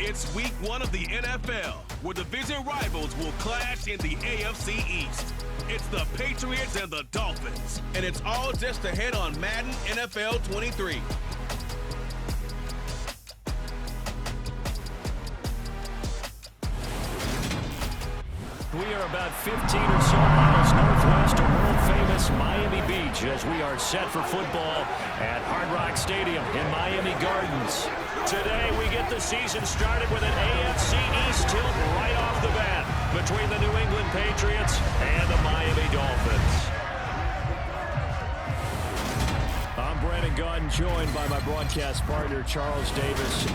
It's week 1 of the NFL, where division rivals will clash in the AFC East. It's the Patriots and the Dolphins, and it's all just ahead on Madden NFL 23. We are about 15 or so miles northwest of world-famous Miami Beach as we are set for football at Hard Rock Stadium in Miami Gardens. Today, we get the season started with an AFC East tilt right off the bat between the New England Patriots and the Miami Dolphins. I'm Brandon Gaudin, joined by my broadcast partner, Charles Davis.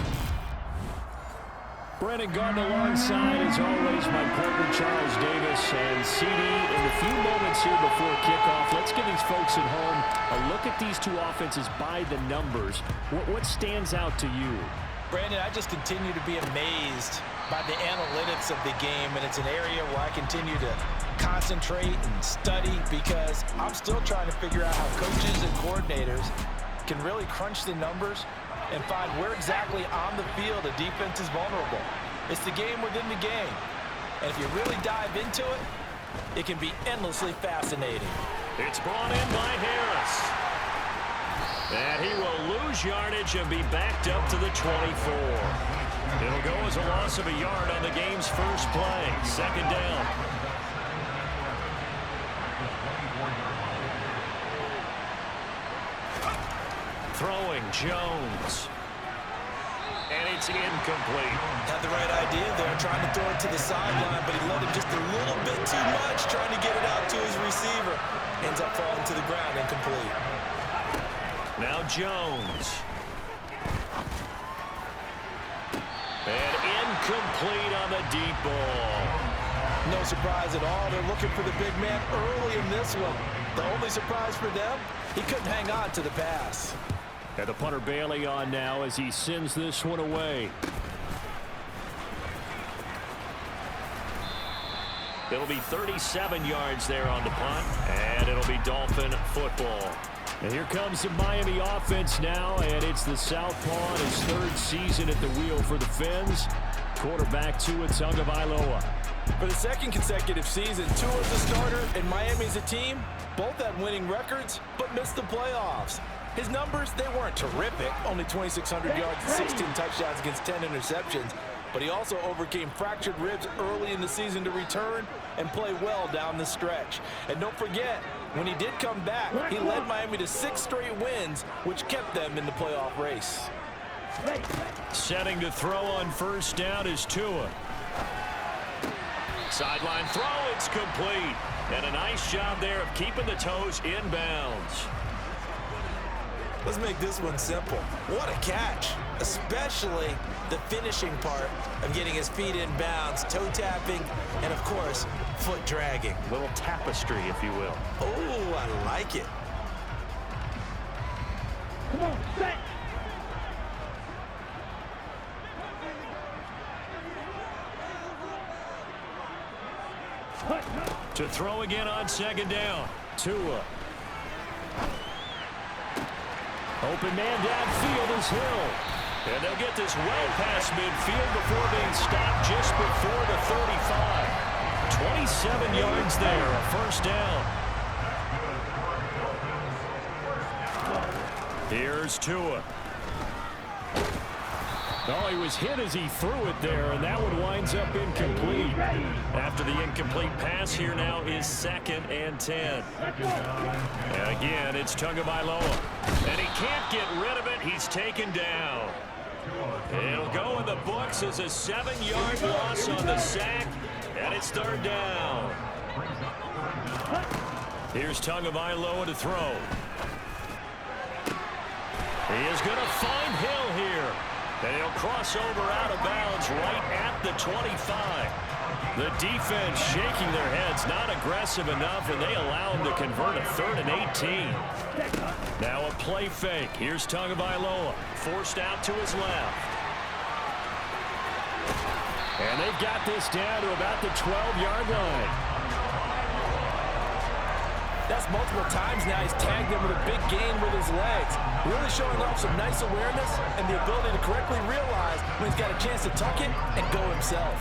Brandon Gaudin alongside, as always, my partner Charles Davis. And CD, in the few moments here before kickoff, let's give these folks at home a look at these two offenses by the numbers. What stands out to you? Brandon, I just continue to be amazed by the analytics of the game, and it's an area where I continue to concentrate and study because I'm still trying to figure out how coaches and coordinators can really crunch the numbers and find where exactly on the field a defense is vulnerable. It's the game within the game. And if you really dive into it, it can be endlessly fascinating. It's brought in by Harris. And he will lose yardage and be backed up to the 24. It'll go as a loss of a yard on the game's first play. Second down. Throwing, Jones. And it's incomplete. Had the right idea there, trying to throw it to the sideline, but he let him just a little bit too much, trying to get it out to his receiver. Ends up falling to the ground, incomplete. Now Jones. And incomplete on the deep ball. No surprise at all. They're looking for the big man early in this one. The only surprise for them, he couldn't hang on to the pass. And the punter Bailey on now as he sends this one away. It'll be 37 yards there on the punt, and it'll be Dolphin football. And here comes the Miami offense now, and it's the southpaw in his third season at the wheel for the Fins. Quarterback Tua Tagovailoa. For the second consecutive season, Tua's a starter and Miami's a team. Both had winning records, but missed the playoffs. His numbers, they weren't terrific. Only 2,600 yards and 16 touchdowns against 10 interceptions. But he also overcame fractured ribs early in the season to return and play well down the stretch. And don't forget, when he did come back, he led Miami to 6 straight wins, which kept them in the playoff race. Setting to throw on first down is Tua. Sideline throw, it's complete. And a nice job there of keeping the toes inbounds. Let's make this one simple. What a catch, especially the finishing part of getting his feet in bounds, toe tapping, and of course, foot dragging. Little tapestry, if you will. Oh, I like it. Come on, set. To throw again on second down. Tua. Open man downfield is Hill. And they'll get this well past midfield before being stopped just before the 35. 27 yards there, a first down. Here's Tua. Oh, he was hit as he threw it there, and that one winds up incomplete. After the incomplete pass, here now is 2nd and 10. And again, it's Tagovailoa. And he can't get rid of it. He's taken down. It'll go in the books as a 7-yard loss on the sack, and it's 3rd down. Here's Tagovailoa to throw. He is going to find Hill here. And he'll cross over out of bounds right at the 25. The defense shaking their heads, not aggressive enough, and they allow him to convert a 3rd and 18. Now a play fake. Here's Tagovailoa, forced out to his left. And they've got this down to about the 12-yard line. That's multiple times now he's tagged him with a big gain with his legs. Really showing off some nice awareness and the ability to correctly realize when he's got a chance to tuck it and go himself.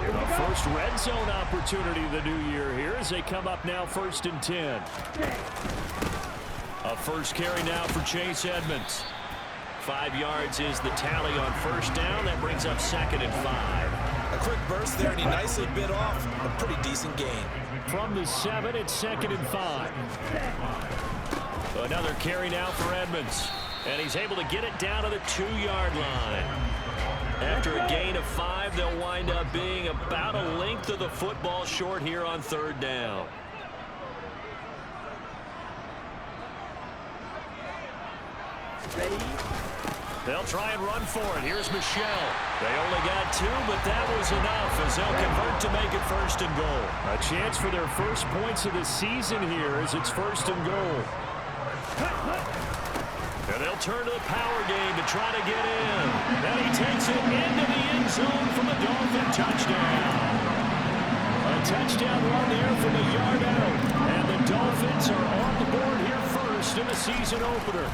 The first red zone opportunity of the new year here as they come up now 1st and 10. A first carry now for Chase Edmonds. 5 yards is the tally on first down. That brings up 2nd and 5. A quick burst there, and he nicely bit off a pretty decent gain. From the 7, it's 2nd and 5. Another carry now for Edmonds. And he's able to get it down to the 2-yard line. After a gain of 5, they'll wind up being about a length of the football short here on 3rd down. They'll try and run for it. Here's Michelle. They only got 2, but that was enough as they'll convert to make it 1st and goal. A chance for their first points of the season here as it's 1st and goal. And they'll turn to the power game to try to get in. And he takes it into the end zone from a Dolphin touchdown. A touchdown run there from a yard out. And the Dolphins are on the board here first in the season opener.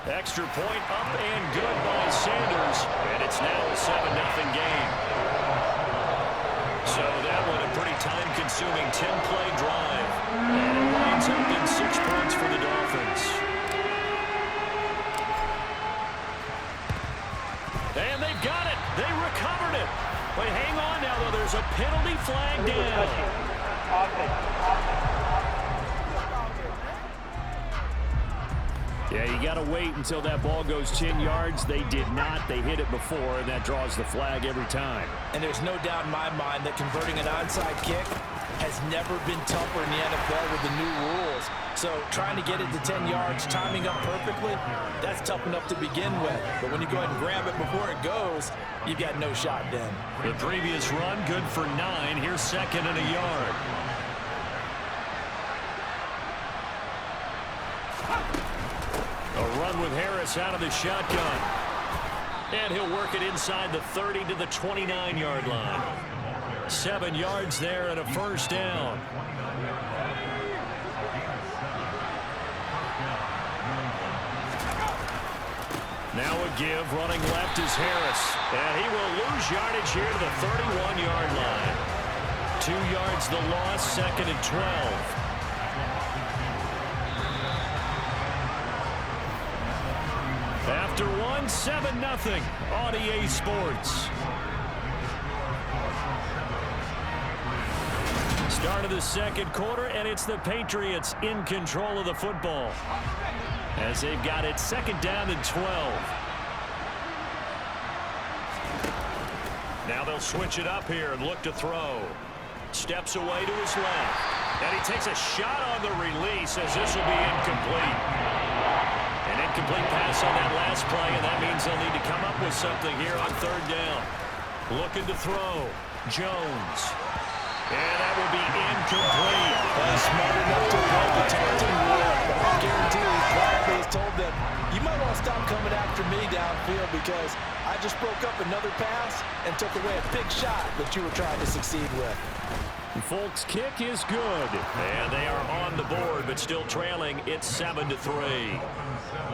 Extra point up and good by Sanders, and it's now a 7-0 game. So that one a pretty time-consuming 10-play drive, and it winds up in 6 points for the Dolphins. And they've got it. They recovered it. But hang on now, though. There's a penalty flag down. Yeah, you got to wait until that ball goes 10 yards. They did not. They hit it before, and that draws the flag every time. And there's no doubt in my mind that converting an onside kick has never been tougher in the NFL with the new rules. So trying to get it to 10 yards, timing up perfectly, that's tough enough to begin with. But when you go ahead and grab it before it goes, you've got no shot then. The previous run, good for 9. Here's 2nd and a yard. A run with Harris out of the shotgun. And he'll work it inside the 30 to the 29-yard line. 7 yards there and a 1st down. Now a give, running left is Harris. And he will lose yardage here to the 31-yard line. 2 yards the loss, 2nd and 12. After 1, 7-0 on EA Sports. Start of the 2nd quarter, and it's the Patriots in control of the football as they've got it 2nd down and 12. Now they'll switch it up here and look to throw. Steps away to his left, and he takes a shot on the release as this will be incomplete. An incomplete pass on that last play, and that means they'll need to come up with something here on 3rd down. Looking to throw. Jones. And that will be incomplete. Smart enough to avoid the taunting rule. I guarantee you, Bradley has told them, you might want to stop coming after me downfield because I just broke up another pass and took away a big shot that you were trying to succeed with. Folks' kick is good. And they are on the board, but still trailing. It's 7-3.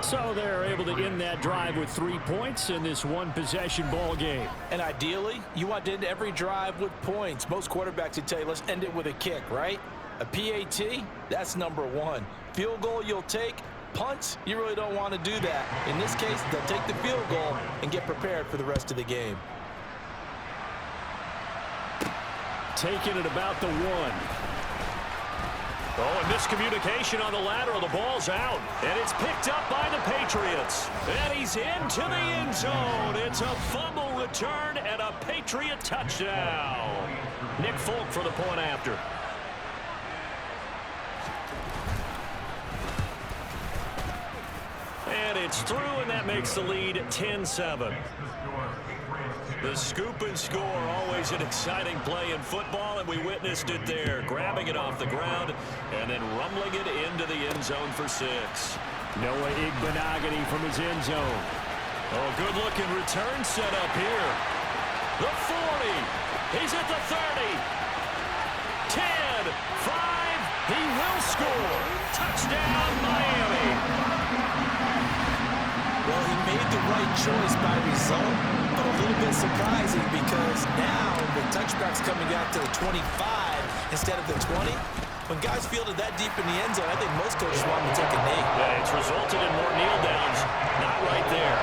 So they're able to end that drive with 3 points in this one-possession ball game. And ideally, you want to end every drive with points. Most quarterbacks would tell you, let's end it with a kick, right? A PAT, that's number 1. Field goal you'll take. Punts, you really don't want to do that. In this case, they'll take the field goal and get prepared for the rest of the game. Taking it about the 1. Oh, and miscommunication on the lateral. The ball's out. And it's picked up by the Patriots. And he's into the end zone. It's a fumble return and a Patriot touchdown. Nick Folk for the point after. And it's through, and that makes the lead 10-7. The scoop and score, always an exciting play in football, and we witnessed it there. Grabbing it off the ground and then rumbling it into the end zone for 6. Noah Igbenogany from his end zone. Oh, good-looking return set up here. The 40. He's at the 30. 10, 5. He will score. Touchdown, Miami. Well, he made the right choice by result, but a little bit surprising because now the touchback's coming out to the 25 instead of the 20. When guys fielded that deep in the end zone, I think most coaches want them to take a knee. Yeah, it's resulted in more kneel downs. Not right there.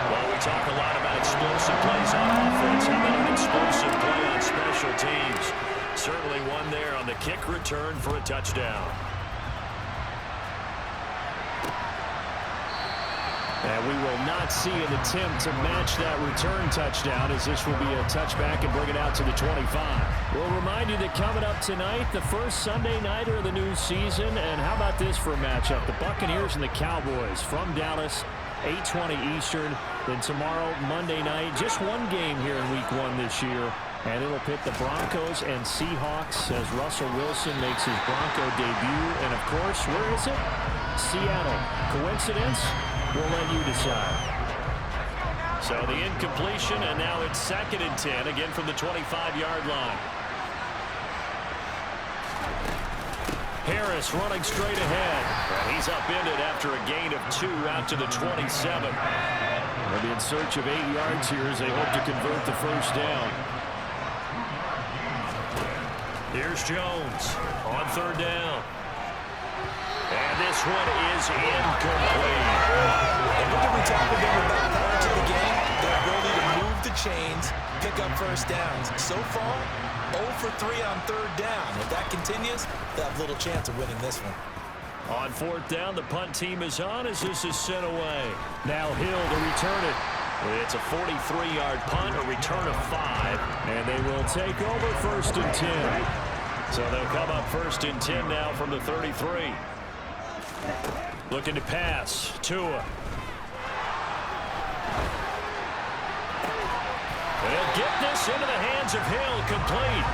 Well, we talk a lot about explosive plays on offense. How about an explosive play on special teams? Certainly one there on the kick return for a touchdown. And we will not see an attempt to match that return touchdown, as this will be a touchback and bring it out to the 25. We'll remind you that coming up tonight, the first Sunday nighter of the new season. And how about this for a matchup? The Buccaneers and the Cowboys from Dallas, 8:20 Eastern. Then tomorrow, Monday night, just one game here in Week 1 this year. And it'll pit the Broncos and Seahawks as Russell Wilson makes his Bronco debut. And, of course, where is it? Seattle. Coincidence? We'll let you decide. So the incompletion, and now it's 2nd and 10, again from the 25-yard line. Harris running straight ahead. And he's upended after a gain of 2 out to the 27. They'll be in search of 8 yards here as they hope to convert the first down. Here's Jones on 3rd down. And this one is incomplete. And what did we talk about prior to the game? Their ability to move the chains, pick up first downs. So far, 0 for 3 on 3rd down. If that continues, they'll have little chance of winning this one. On 4th down, the punt team is on as this is sent away. Now Hill to return it. It's a 43-yard punt, a return of 5. And they will take over 1st and 10. So they'll come up 1st and 10 now from the 33. Looking to pass. Tua. They'll get this into the hands of Hill, complete.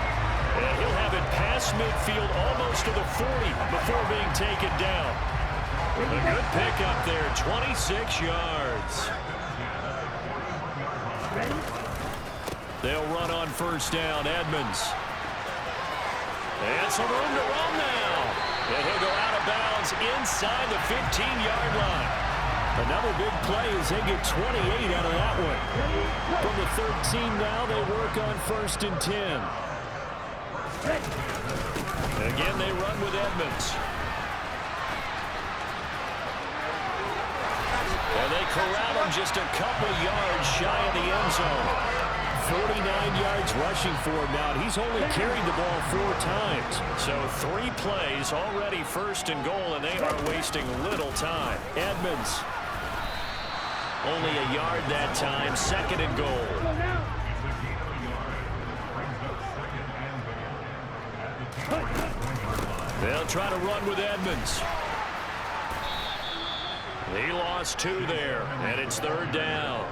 And he'll have it past midfield almost to the 40 before being taken down. A good pickup there, 26 yards. They'll run on 1st down, Edmonds. And some room to run now. And he'll go out of bounds inside the 15-yard line. Another big play as they get 28 out of that one. From the 13 now, they work on 1st and 10. Again, they run with Edmonds. And they corral him just a couple yards shy of the end zone. 49 yards rushing for him now. He's only carried the ball 4 times. So 3 plays already 1st and goal, and they are wasting little time. Edmonds. Only a yard that time, 2nd and goal. They'll try to run with Edmonds. He lost 2 there, and it's 3rd down.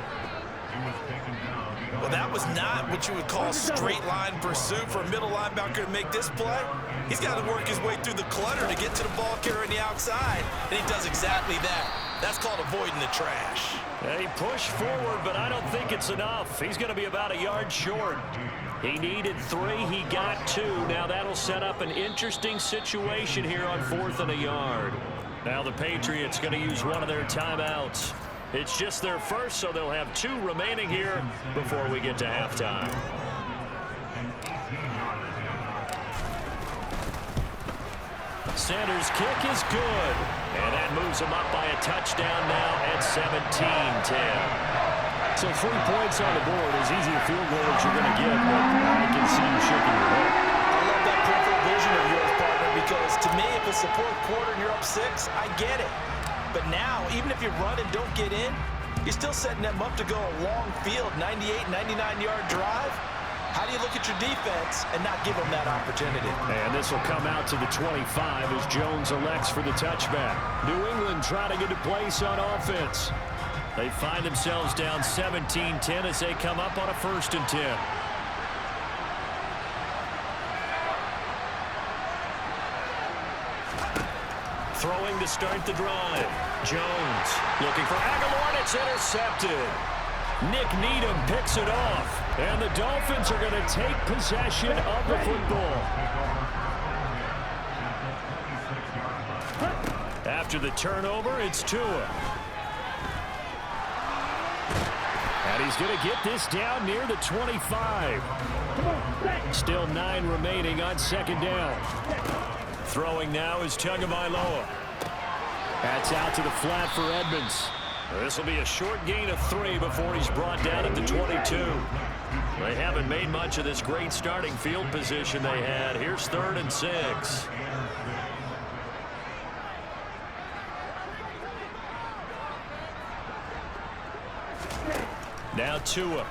Well, that was not what you would call straight line pursuit for a middle linebacker to make this play. He's got to work his way through the clutter to get to the ball carrier on the outside, and he does exactly that. That's called avoiding the trash. He pushed forward, but I don't think it's enough. He's going to be about a yard short. He needed 3. He got 2. Now that'll set up an interesting situation here on 4th and a yard. Now the Patriots going to use one of their timeouts. It's just their first, so they'll have 2 remaining here before we get to halftime. Sanders' kick is good. And that moves him up by a touchdown now at 17-10. So 3 points on the board, as easy a field goal as you're going to get, but I can see you shaking your head. I love that peripheral vision of yours, partner, because to me, if it's the 4th quarter and you're up 6, I get it. But now, even if you run and don't get in, you're still setting them up to go a long field, 98, 99-yard drive. How do you look at your defense and not give them that opportunity? And this will come out to the 25 as Jones elects for the touchback. New England trying to get a place on offense. They find themselves down 17-10 as they come up on a 1st and 10. Throwing to start the drive. Jones looking for Aguilar, and it's intercepted. Nick Needham picks it off. And the Dolphins are going to take possession of the football. After the turnover, it's Tua. And he's going to get this down near the 25. Still 9 remaining on second down. Throwing now is Tagovailoa. That's out to the flat for Edmonds. This will be a short gain of 3 before he's brought down at the 22. They haven't made much of this great starting field position they had. Here's 3rd and 6. Now Tua.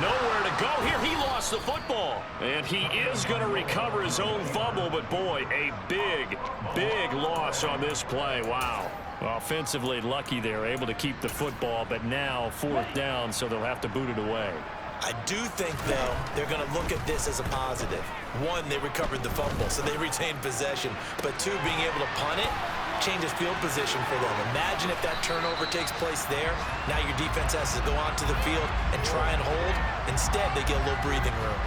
Nowhere to go here. He lost the football. And he is going to recover his own fumble, but boy, a big, big loss on this play. Wow. Offensively lucky they're able to keep the football, but now 4th down, so they'll have to boot it away. I do think, though, they're going to look at this as a positive. 1, they recovered the fumble, so they retained possession. But 2, being able to punt it changes field position for them. Imagine if that turnover takes place there. Now your defense has to go onto the field and try and hold. Instead, they get a little breathing room.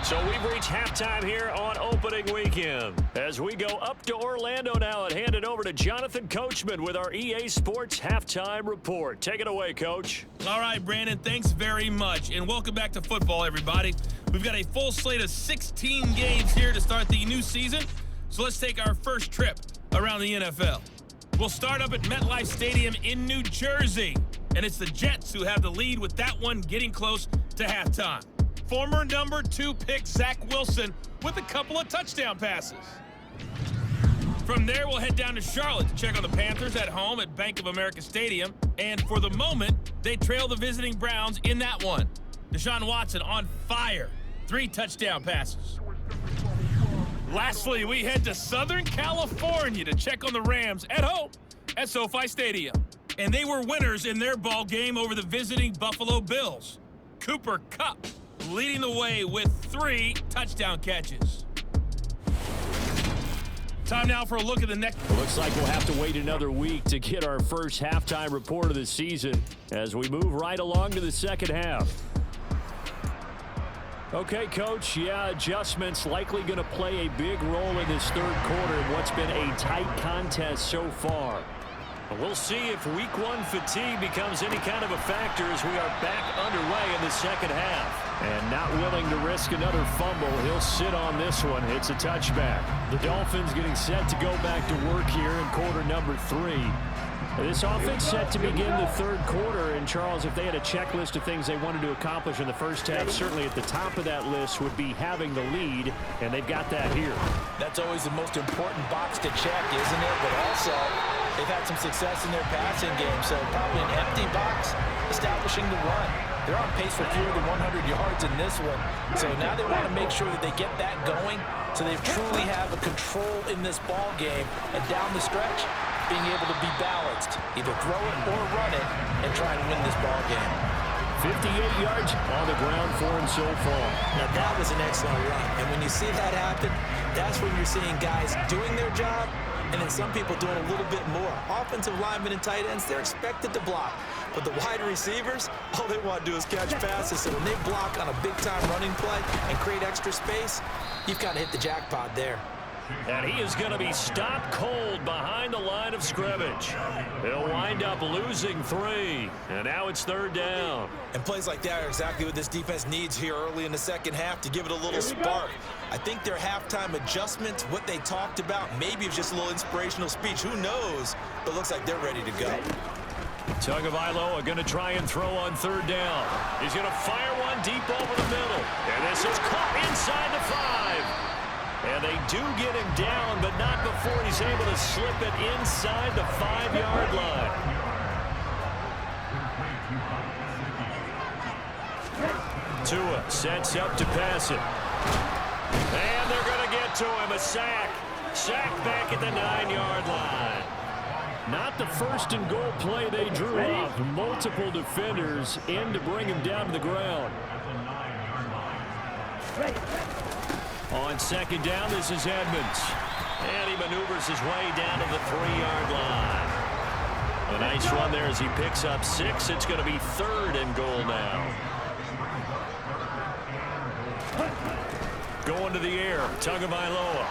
So we've reached halftime here on opening weekend. As we go up to Orlando now and hand it over to Jonathan Coachman with our EA Sports Halftime Report. Take it away, Coach. All right, Brandon, thanks very much. And welcome back to football, everybody. We've got a full slate of 16 games here to start the new season. So let's take our first trip around the NFL. We'll start up at MetLife Stadium in New Jersey. And it's the Jets who have the lead with that one getting close to halftime. Former number 2 pick Zach Wilson with a couple of touchdown passes. From there, we'll head down to Charlotte to check on the Panthers at home at Bank of America Stadium. And for the moment, they trail the visiting Browns in that one. Deshaun Watson on fire. 3 touchdown passes. Lastly, we head to Southern California to check on the Rams at home at SoFi Stadium. And they were winners in their ball game over the visiting Buffalo Bills. Cooper Kupp leading the way with 3 touchdown catches. Time now for a look at the next. It looks like we'll have to wait another week to get our first halftime report of the season as we move right along to the second half. Okay, Coach, adjustments likely going to play a big role in this third quarter in what's been a tight contest so far. We'll see if week 1 fatigue becomes any kind of a factor as we are back underway in the second half. And not willing to risk another fumble, he'll sit on this one. It's a touchback. The Dolphins getting set to go back to work here in quarter number 3. This offense set to begin the third quarter. And, Charles, if they had a checklist of things they wanted to accomplish in the first half, certainly at the top of that list would be having the lead, and they've got that here. That's always the most important box to check, isn't it? But also, they've had some success in their passing game, so probably an empty box establishing the run. They're on pace for fewer than 100 yards in this one. So now they want to make sure that they get that going so they truly have a control in this ball game. And down the stretch, being able to be balanced, either throw it or run it, and try to win this ball game. 58 yards on the ground for him so far. Now that was an excellent run. And when you see that happen, that's when you're seeing guys doing their job and then some people doing a little bit more. Offensive linemen and tight ends, they're expected to block. But the wide receivers, all they want to do is catch passes. So when they block on a big-time running play and create extra space, you've got to hit the jackpot there. And he is going to be stopped cold behind the line of scrimmage. He'll wind up losing 3. And now it's third down. And plays like that are exactly what this defense needs here early in the second half to give it a little spark. I think their halftime adjustments, what they talked about, maybe it's just a little inspirational speech. Who knows? But it looks like they're ready to go. Tagovailoa going to try and throw on third down. He's going to fire one deep over the middle. And this is caught inside the 5. And they do get him down, but not before he's able to slip it inside the 5-yard line. Tua sets up to pass it. And they're going to get to him. A sack. Sack back at the 9-yard line. Not the first and goal play they drew up. Multiple defenders in to bring him down to the ground. On second down, this is Edmonds. And he maneuvers his way down to the 3-yard line. A nice run there as he picks up 6. It's going to be 3rd and goal now. Going to the air, Tagovailoa.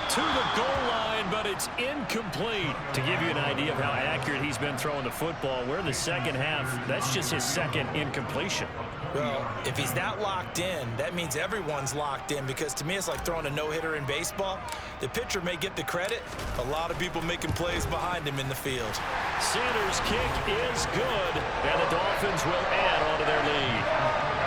To the goal line, but it's incomplete. To give you an idea of how accurate he's been throwing the football, we're in the second half. That's just his second incompletion. Well, if he's that locked in, that means everyone's locked in, because to me it's like throwing a no-hitter in baseball. The pitcher may get the credit. A lot of people making plays behind him in the field. Sanders' kick is good, and the Dolphins will add on to their lead.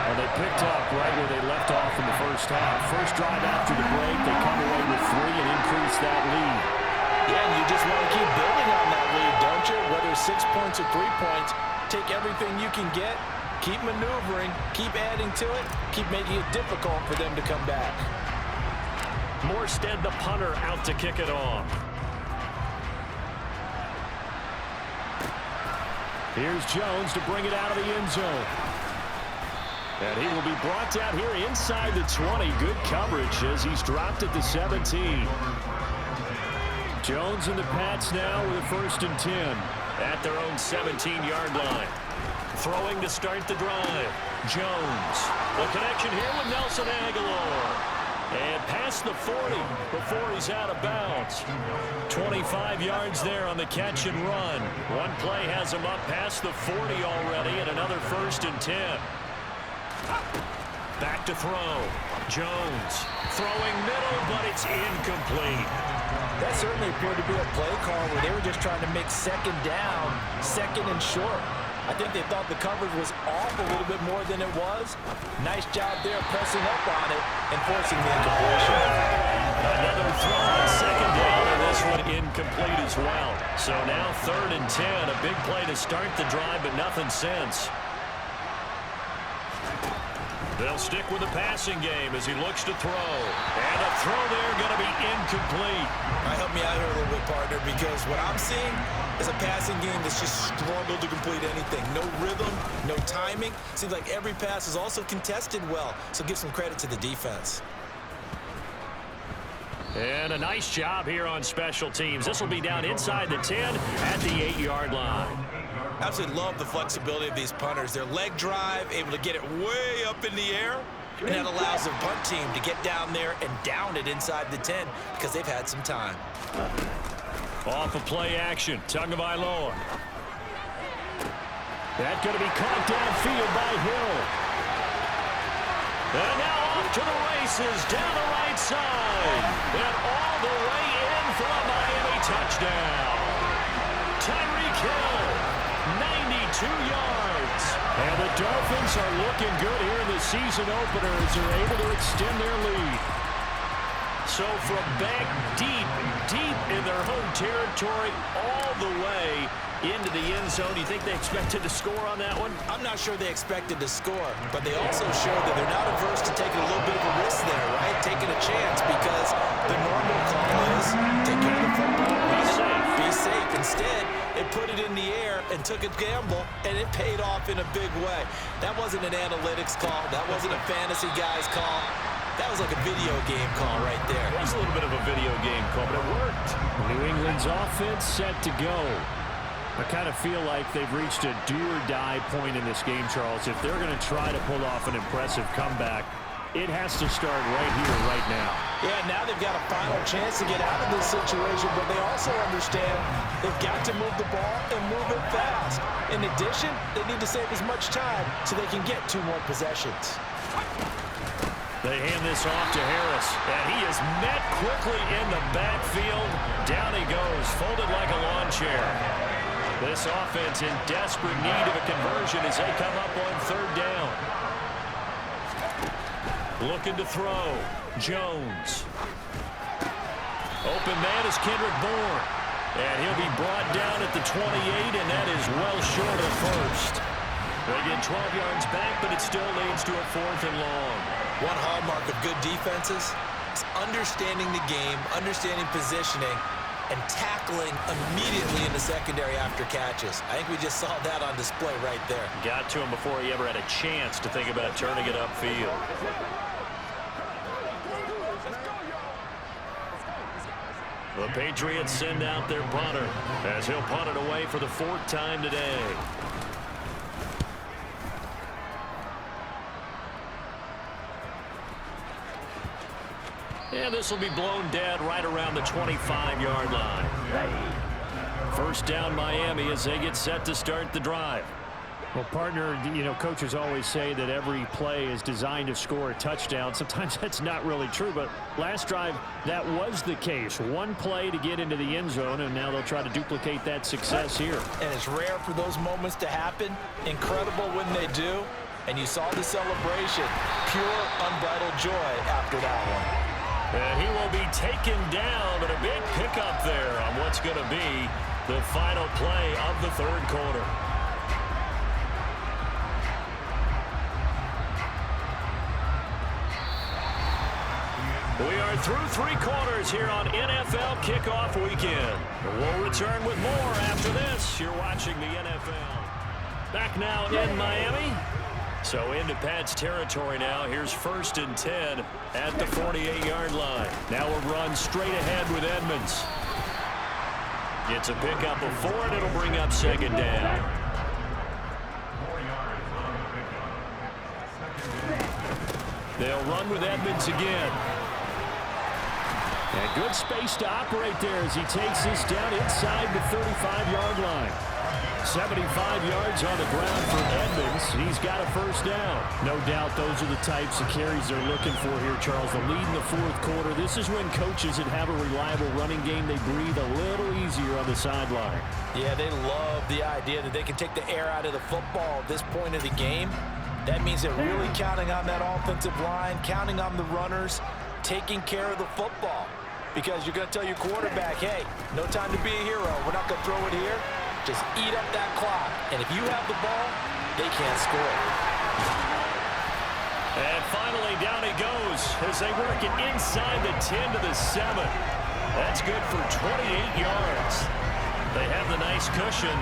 And they picked up right where they left off in the first half. First drive after the break, they come away with 3 and increase that lead. Yeah, and you just want to keep building on that lead, don't you? Whether it's 6 points or 3 points, take everything you can get, keep maneuvering, keep adding to it, keep making it difficult for them to come back. Morstead, the punter, out to kick it off. Here's Jones to bring it out of the end zone. And he will be brought down here inside the 20. Good coverage as he's dropped at the 17. Jones and the Pats now with a 1st and 10. At their own 17-yard line. Throwing to start the drive. Jones. The connection here with Nelson Aguilar. And past the 40 before he's out of bounds. 25 yards there on the catch and run. One play has him up past the 40 already, and another 1st and 10. Back to throw. Jones throwing middle, but it's incomplete. That certainly appeared to be a play call where they were just trying to make second down, second and short. I think they thought the coverage was off a little bit more than it was. Nice job there pressing up on it and forcing the incompletion. Another throw on second down, and this one incomplete as well. So now 3rd and 10, a big play to start the drive, but nothing since. They'll stick with the passing game as he looks to throw. And a throw there going to be incomplete. Help me out here a little bit, partner, because what I'm seeing is a passing game that's just struggled to complete anything. No rhythm, no timing. Seems like every pass is also contested well, so give some credit to the defense. And a nice job here on special teams. This will be down inside the 10 at the 8-yard line. Absolutely love the flexibility of these punters. Their leg drive, able to get it way up in the air, and that allows the punt team to get down there and down it inside the 10 because they've had some time. Off of play action, Tagovailoa. That's going to be caught downfield by Hill. And now off to the races down the right side. And all the way in for a Miami touchdown. Tyreek Hill, 92 yards. And the Dolphins are looking good here in the season opener as they're able to extend their lead. So from back deep in their home territory all the way into the end zone. Do you think they expected to score on that one? I'm not sure they expected to score, but they also showed that they're not averse to taking a little bit of a risk there, right? Taking a chance, because the normal call is take care of the football, be safe. Instead, it put it in the air and took a gamble, and it paid off in a big way. That wasn't an analytics call. That wasn't a fantasy guy's call. That was like a video game call right there. It was a little bit of a video game call, but it worked. New England's offense set to go. I kind of feel like they've reached a do-or-die point in this game, Charles. If they're going to try to pull off an impressive comeback, it has to start right here, right now. Yeah, now they've got a final chance to get out of this situation, but they also understand they've got to move the ball and move it fast. In addition, they need to save as much time so they can get 2 more possessions. They hand this off to Harris, and he is met quickly in the backfield. Down he goes, folded like a lawn chair. This offense in desperate need of a conversion as they come up on 3rd down. Looking to throw. Jones. Open man is Kendrick Bourne. And he'll be brought down at the 28, and that is well short of first. They get 12 yards back, but it still leads to a 4th and long. One hallmark of good defenses is understanding the game, understanding positioning, and tackling immediately in the secondary after catches. I think we just saw that on display right there. Got to him before he ever had a chance to think about turning it upfield. The Patriots send out their punter as he'll punt it away for the 4th time today. And this will be blown dead right around the 25-yard line. First down Miami as they get set to start the drive. Well, partner, you know, coaches always say that every play is designed to score a touchdown. Sometimes that's not really true, but last drive, that was the case. One play to get into the end zone, and now they'll try to duplicate that success here. And it's rare for those moments to happen. Incredible when they do. And you saw the celebration. Pure, unbridled joy after that one. And he will be taken down, but a big pickup there on what's going to be the final play of the 3rd quarter. We are through 3 quarters here on NFL Kickoff Weekend. We'll return with more after this. You're watching the NFL. Back now in Miami. So into Pat's territory now. Here's 1st and 10 at the 48-yard line. Now we'll run straight ahead with Edmonds. Gets a pickup of 4, and it'll bring up 2nd down. They'll run with Edmonds again. And good space to operate there as he takes this down inside the 35-yard line. 75 yards on the ground for Edmonds. He's got a 1st down. No doubt those are the types of carries they're looking for here, Charles. The lead in the 4th quarter. This is when coaches that have a reliable running game, they breathe a little easier on the sideline. Yeah, they love the idea that they can take the air out of the football at this point of the game. That means they're really counting on that offensive line, counting on the runners, taking care of the football. Because you're going to tell your quarterback, hey, no time to be a hero. We're not going to throw it here. Just eat up that clock. And if you have the ball, they can't score. And finally, down he goes as they work it inside the 10 to the 7. That's good for 28 yards. They have the nice cushion.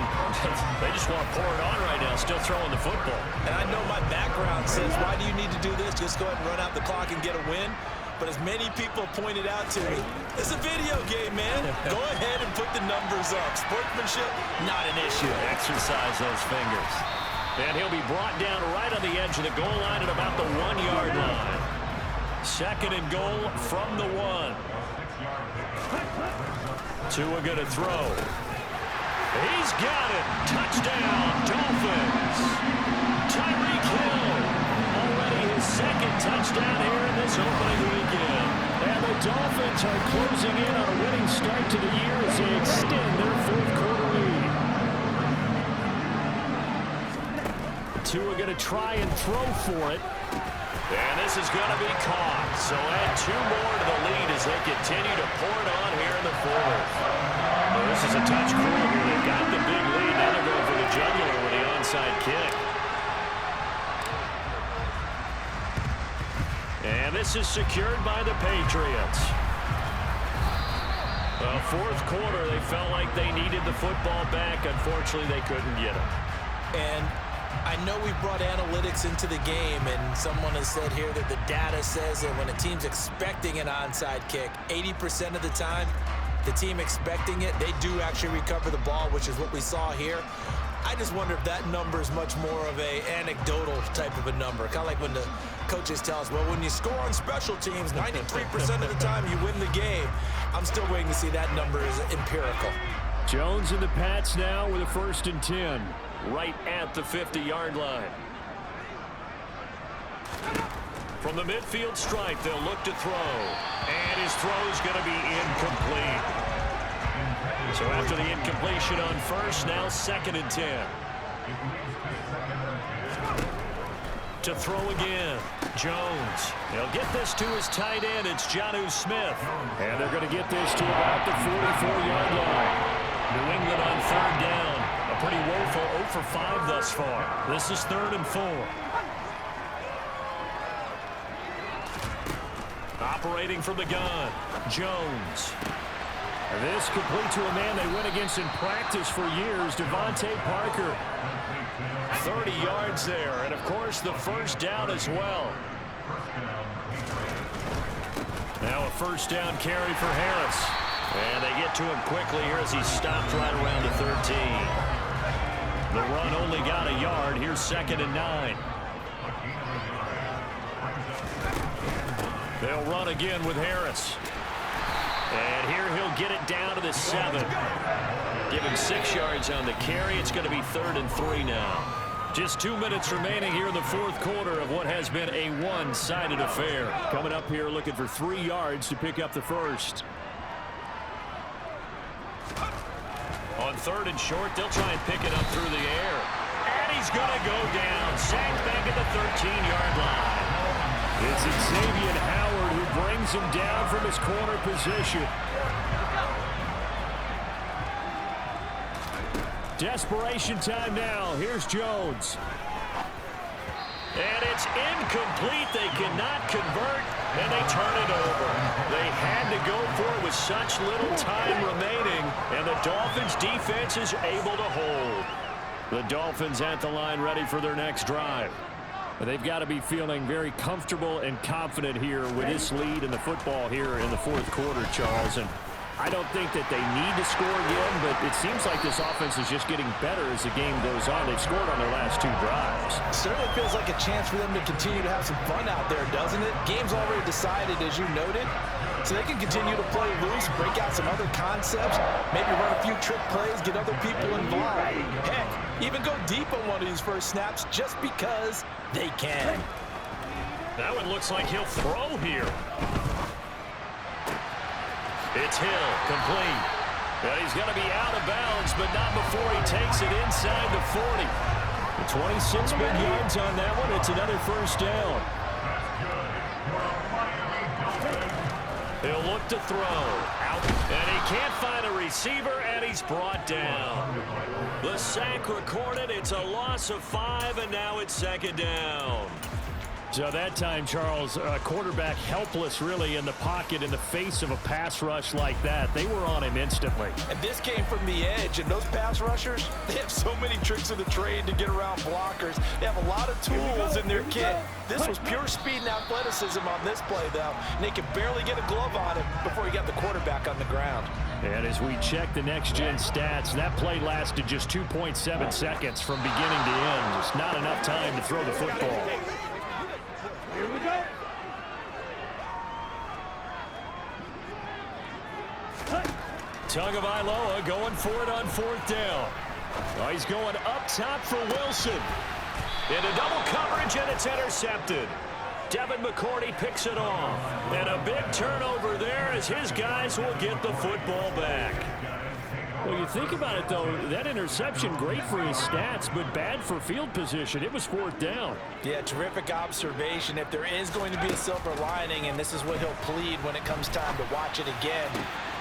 They just want to pour it on right now, still throwing the football. And I know my background says, why do you need to do this? Just go ahead and run out the clock and get a win. But as many people pointed out to me, it's a video game, man. Go ahead and put the numbers up. Sportsmanship, not an issue. Exercise those fingers. And he'll be brought down right on the edge of the goal line at about the 1-yard line. 2nd and goal from the 1. Tua going to throw. He's got it. Touchdown, Dolphins. Tyreek Hill. Already his 2nd touchdown here in this opening weekend. And the Dolphins are closing in on a winning start to the year as they extend their 4th quarter lead. Tua going to try and throw for it. And this is going to be caught. So add 2 more to the lead as they continue to pour it on here in the 4th. Well, this is a touch crew here. They've got the big lead. Now they're going for the jugular with the onside kick. And this is secured by the Patriots. The 4th quarter, they felt like they needed the football back. Unfortunately, they couldn't get it. And I know we've brought analytics into the game, and someone has said here that the data says that when a team's expecting an onside kick, 80% of the time, the team expecting it, they do actually recover the ball, which is what we saw here. I just wonder if that number is much more of a anecdotal type of a number. Kind of like when the coaches tell us, well, when you score on special teams, 93% of the time you win the game. I'm still waiting to see that number is empirical. Jones and the Pats now with a 1st and 10. Right at the 50-yard line. From the midfield stripe, they'll look to throw. And his throw is going to be incomplete. So after the incompletion on 1st, now 2nd and 10. To throw again. Jones. He'll get this to his tight end. It's Jonnu Smith. And they're going to get this to about the 44-yard line. New England on 3rd down. A pretty woeful 0 for 5 thus far. This is 3rd and 4. Operating from the gun, Jones. And this complete to a man they went against in practice for years, Devontae Parker. 30 yards there, and of course the first down as well. Now a first down carry for Harris. And they get to him quickly here as he stopped right around the 13. The run only got a yard. Here's 2nd and 9. They'll run again with Harris. And here he'll get it down to the 7. Give him 6 yards on the carry. It's going to be 3rd and 3 now. Just 2 minutes remaining here in the 4th quarter of what has been a one-sided affair. Coming up here looking for 3 yards to pick up the first. On 3rd and short, they'll try and pick it up through the air. And he's going to go down. Sacked back at the 13-yard line. It's Xavier Howard who brings him down from his corner position. Desperation time now. Here's Jones. And it's incomplete. They cannot convert, and they turn it over. They had to go for it with such little time remaining, and the Dolphins' defense is able to hold. The Dolphins at the line ready for their next drive. They've got to be feeling very comfortable and confident here with this lead in the football here in the 4th quarter, Charles. And I don't think that they need to score again, but it seems like this offense is just getting better as the game goes on. They've scored on their last 2 drives. Certainly feels like a chance for them to continue to have some fun out there, doesn't it? Game's already decided, as you noted. So they can continue to play loose, break out some other concepts, maybe run a few trick plays, get other people involved. Heck, even go deep on one of these first snaps just because they can. That one looks like he'll throw here. It's Hill, complete. And he's going to be out of bounds, but not before he takes it inside the 40. 26 big yards on that one. It's another first down. He'll look to throw. Out. And he can't find a receiver, and he's brought down. The sack recorded. It's a loss of 5, and now it's 2nd down. So that time, Charles, quarterback helpless really in the pocket in the face of a pass rush like that. They were on him instantly. And this came from the edge, and those pass rushers, they have so many tricks of the trade to get around blockers. They have a lot of tools in their kit. This was pure speed and athleticism on this play, though, and they could barely get a glove on him before he got the quarterback on the ground. And as we check the next-gen stats, that play lasted just 2.7 seconds from beginning to end. Just not enough time to throw the football. Here we go. Tagovailoa going for it on 4th down. Oh, he's going up top for Wilson. Into double coverage, and it's intercepted. Devin McCourty picks it off. And a big turnover there as his guys will get the football back. Well, you think about it, though, that interception, great for his stats, but bad for field position. It was 4th down. Yeah, terrific observation. If there is going to be a silver lining, and this is what he'll plead when it comes time to watch it again.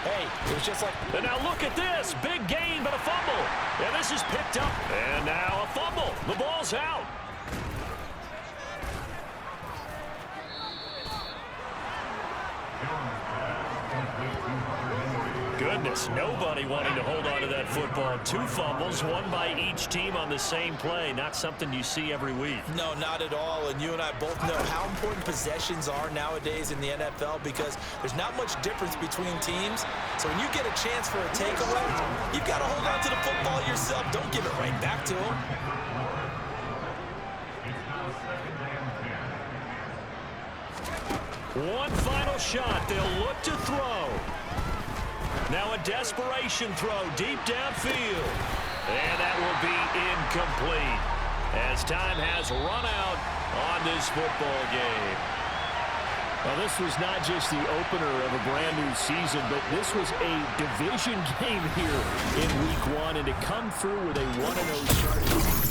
Hey, it was just like... And now look at this. Big gain, but a fumble. And this is picked up. And now a fumble. The ball's out. Goodness, nobody wanting to hold on to that football. 2 fumbles, 1 by each team on the same play. Not something you see every week. No, not at all. And you and I both know how important possessions are nowadays in the NFL because there's not much difference between teams. So when you get a chance for a takeaway, you've got to hold on to the football yourself. Don't give it right back to him. One final shot. They'll look to throw. Now a desperation throw deep downfield. And that will be incomplete as time has run out on this football game. Well, this was not just the opener of a brand new season, but this was a division game here in Week 1. And to come through with a 1-0 start.